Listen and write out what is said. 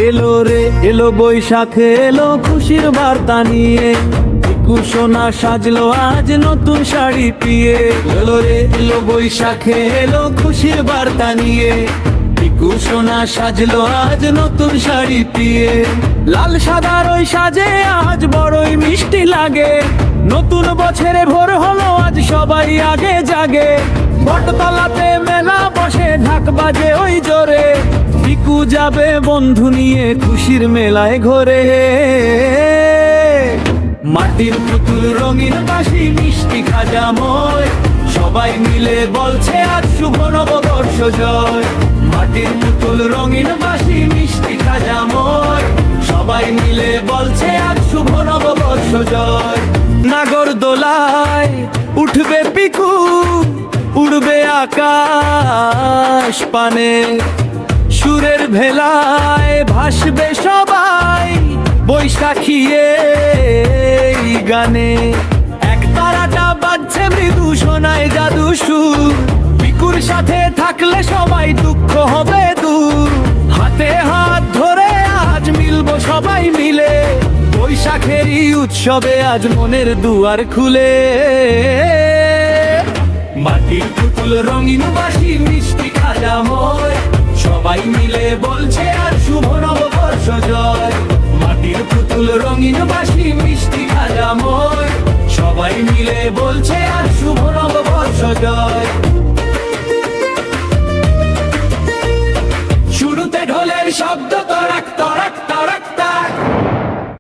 এলো রে এলো বৈশাখে এলো খুশির বার্তা নিয়ে, পিকু সোনা সাজলো আজ নতুন শাড়ি পিয়ে। এলো রে এলো বৈশাখে এলো খুশির বার্তা নিয়ে, পিকু সোনা সাজলো আজ নতুন শাড়ি পিয়ে। লাল সাদার ওই সাজে আজ বড়ই মিষ্টি লাগে, নতুন বছরে ভোর হলো আজ সবাই আগে জাগে। বটতলাতে মেলা বসে ঢাক বাজে ওই জোরে, পিকু যাবে বন্ধু নিয়ে খুশির মেলায় ঘোরে। মাটির পুতুল রঙিন বাঁশি মিষ্টি খাজাময়, সবাই মিলে বলছে আজ শুভ নববর্ষ জয়। মাটির পুতুল রঙিন বাঁশি মিষ্টি খাজাময়, সবাই মিলে বলছে আজ শুভ নববর্ষ জয়। নাগর দোলায় উঠবে পিকু, উড়বে আকাশ পানে, সুরের ভেলায় ভাসবে সবাই বৈশাখী এই গানে। এক তারাটা বাজছে মৃদু শোনায় জাদু সুর, পিকুর সাথে থাকলে সবাই দুঃখ হবে দূর। হাতে হাত ধরে আজ মিলবো সবাই মিলে, বৈশাখেরই উৎসবে আজ মনের দুয়ার খুলে। মাটির পুতুল রঙিন বাঁশি মিষ্টি খাজাময়, সবাই মিলে বলছে আর শুভ নববর্ষ জয়। মাটির পুতুল রঙিন বাঁশি মিষ্টি খাজাময়, সবাই মিলে বলছে আর শুভ নববর্ষ জয়।